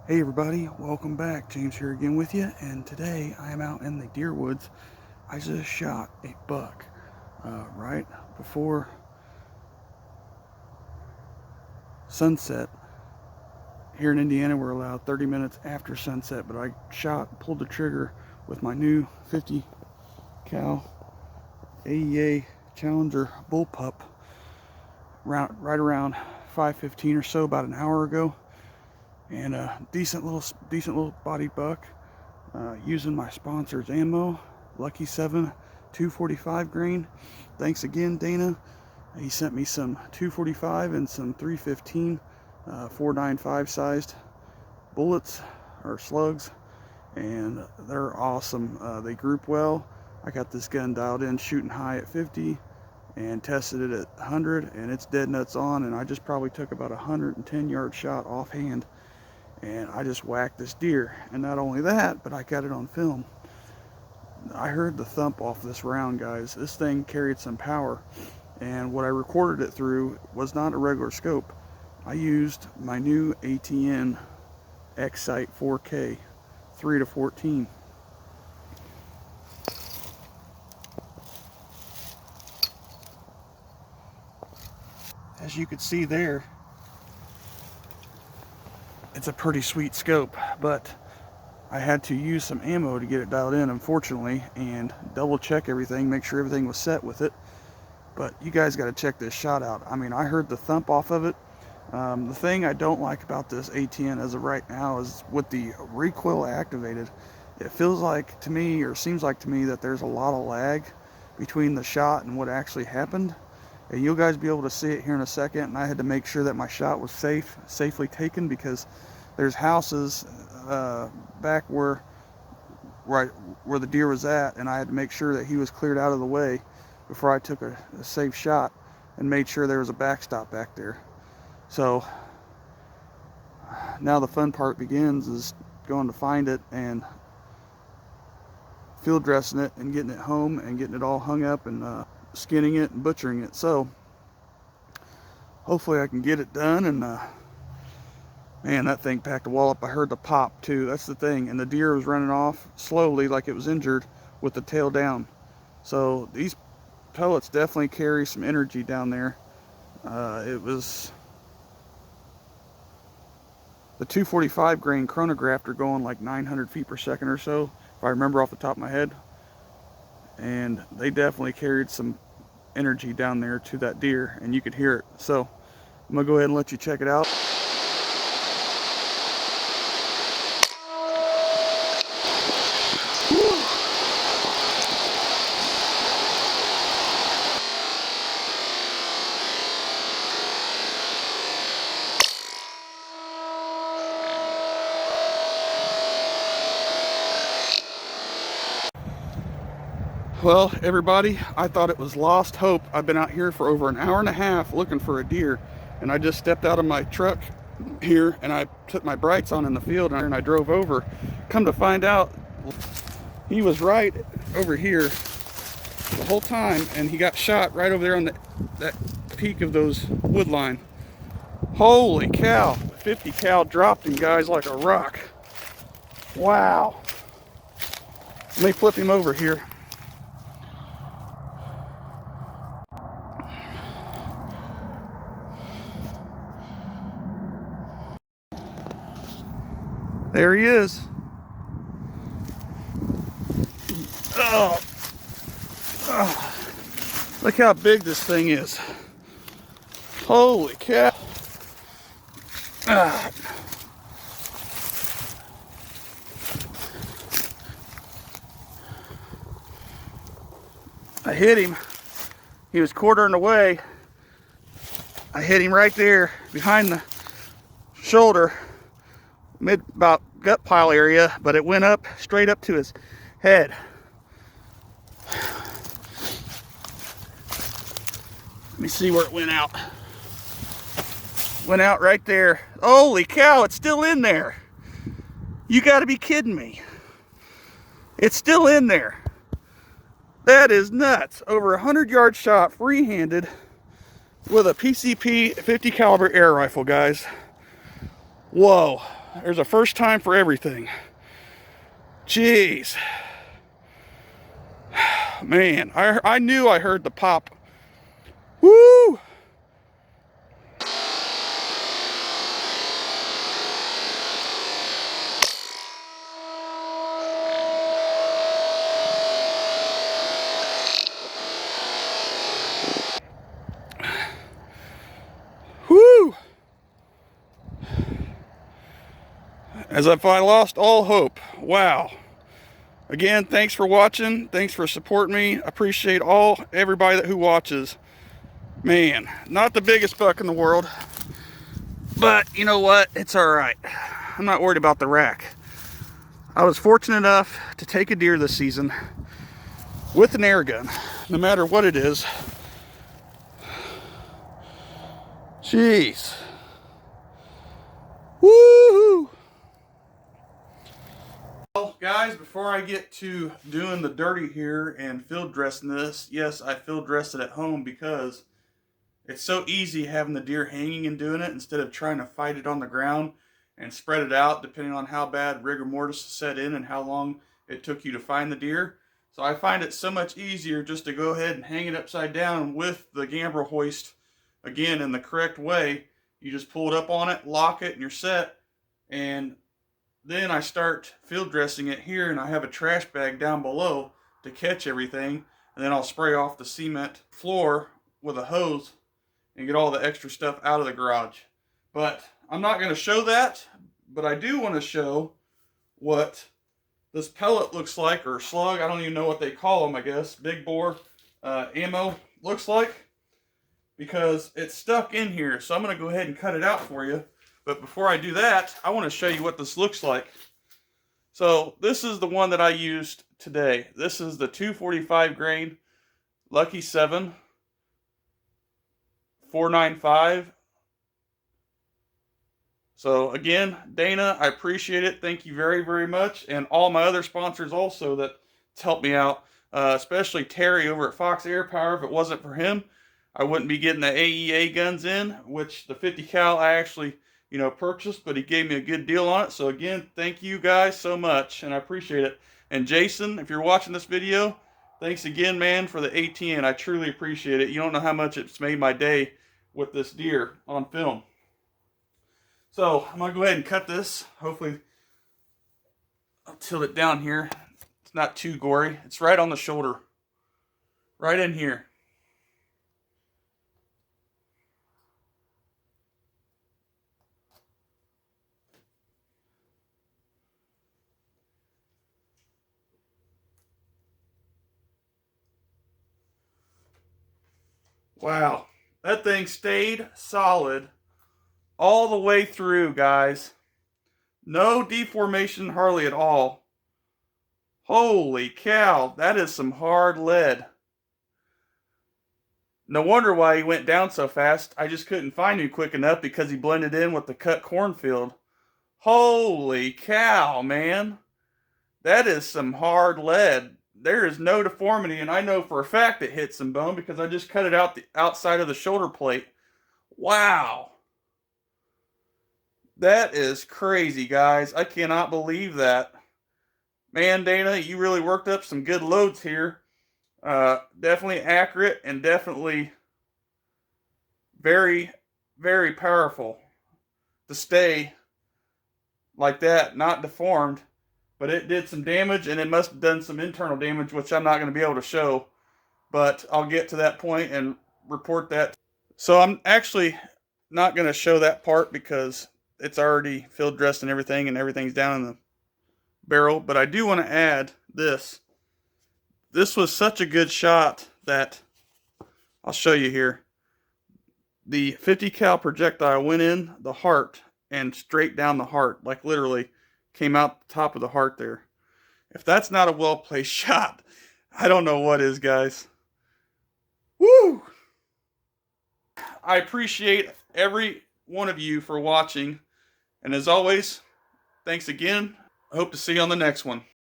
Hey everybody, welcome back. James here again with you, and today I am out in the deer woods. I just shot a buck right before sunset. Here in Indiana we're allowed 30 minutes after sunset, but I pulled the trigger with my new 50 cal AEA Challenger Bullpup right around 5:15 or so, about an hour ago. And a decent little body buck, using my sponsor's ammo, Lucky 7 245 grain. Thanks again, Dana. He sent me some 245 and some 315 495 sized bullets or slugs, and they're awesome. They group well. I got this gun dialed in shooting high at 50 and tested it at 100, and it's dead nuts on, and I just probably took about a 110-yard shot offhand, and I just whacked this deer. And not only that, but I got it on film. I heard the thump off this round, guys. This thing carried some power, and what I recorded it through was not a regular scope. I used my new ATN X-Sight 4K 3-14. As you can see there, it's a pretty sweet scope, but I had to use some ammo to get it dialed in, unfortunately, and double check everything, make sure everything was set with it. But you guys got to check this shot out. I mean, I heard the thump off of it. The thing I don't like about this ATN as of right now is with the recoil activated, it feels like to me, or seems like to me, that there's a lot of lag between the shot and what actually happened. And you'll guys be able to see it here in a second. And I had to make sure that my shot was safely taken, because there's houses back where the deer was at, and I had to make sure that he was cleared out of the way before I took a safe shot, and made sure there was a backstop back there. So now the fun part begins, is going to find it and field dressing it and getting it home and getting it all hung up and skinning it and butchering it. So hopefully I can get it done. And man, that thing packed a wallop. I heard the pop too. That's the thing. And the deer was running off slowly like it was injured with the tail down. So these pellets definitely carry some energy down there. It was the 245 grain chronograph are going like 900 feet per second or so, if I remember off the top of my head. And they definitely carried some energy down there to that deer, and you could hear it. So I'm gonna go ahead and let you check it out. Well, everybody, I thought it was lost hope. I've been out here for over an hour and a half looking for a deer, and I just stepped out of my truck here and I put my brights on in the field, and I drove over. Come to find out, he was right over here the whole time, and he got shot right over there on that peak of those wood line. Holy cow, 50 cal dropped him, guys, like a rock. Wow. Let me flip him over here. There he is. Oh. Oh. Look how big this thing is. Holy cow. Ah. I hit him. He was quartering away. I hit him right there behind the shoulder, about gut pile area, but it went up straight up to his head. Let me see where it went out. Went out right there. Holy cow, it's still in there. You got to be kidding me. It's still in there. That is nuts. Over a 100-yard shot, free-handed, with a PCP 50 caliber air rifle, guys. Whoa. There's a first time for everything. Jeez. Man, I knew I heard the pop. Woo! Woo! As if I lost all hope. Wow. Again, thanks for watching. Thanks for supporting me. Appreciate everybody who watches. Man, not the biggest buck in the world, but you know what? It's all right. I'm not worried about the rack. I was fortunate enough to take a deer this season with an air gun, no matter what it is. Jeez. Woo! Well, guys, before I get to doing the dirty here and field dressing this, yes, I field dressed it at home because it's so easy having the deer hanging and doing it instead of trying to fight it on the ground and spread it out depending on how bad rigor mortis set in and how long it took you to find the deer. So I find it so much easier just to go ahead and hang it upside down with the gambrel hoist, again, in the correct way. You just pull it up on it, lock it, and you're set. And then I start field dressing it here, and I have a trash bag down below to catch everything. And then I'll spray off the cement floor with a hose and get all the extra stuff out of the garage. But I'm not going to show that, but I do want to show what this pellet looks like, or slug, I don't even know what they call them, I guess, big bore ammo looks like, because it's stuck in here. So I'm going to go ahead and cut it out for you. But before I do that, I want to show you what this looks like. So this is the one that I used today. This is the 245 grain Lucky 7 495. So again, Dana, I appreciate it. Thank you very, very much. And all my other sponsors also that helped me out, especially Terry over at Fox Air Power. If it wasn't for him, I wouldn't be getting the AEA guns in, which the 50 cal I actually, purchased, but he gave me a good deal on it. So again, thank you guys so much, and I appreciate it. And Jason, if you're watching this video, thanks again, man, for the ATN. I truly appreciate it. You don't know how much it's made my day with this deer on film. So I'm going to go ahead and cut this. Hopefully I'll tilt it down here. It's not too gory. It's right on the shoulder. Right in here. Wow. That thing stayed solid all the way through, guys. No deformation hardly at all. Holy cow, that is some hard lead. No wonder why he went down so fast. I just couldn't find him quick enough because he blended in with the cut cornfield. Holy cow, man. That is some hard lead. There is no deformity, and I know for a fact it hit some bone because I just cut it out the outside of the shoulder plate. Wow. That is crazy, guys. I cannot believe that. Man, Dana, you really worked up some good loads here. Definitely accurate and definitely very, very powerful to stay like that, not deformed. But it did some damage, and it must have done some internal damage, which I'm not going to be able to show. But I'll get to that point and report that. So I'm actually not going to show that part because it's already field dressed and everything's down in the barrel. But I do want to add this. This was such a good shot that I'll show you here. The 50 cal projectile went in the heart and straight down the heart, like literally came out the top of the heart there. If that's not a well-placed shot, I don't know what is, guys. Woo! I appreciate every one of you for watching. And as always, thanks again. I hope to see you on the next one.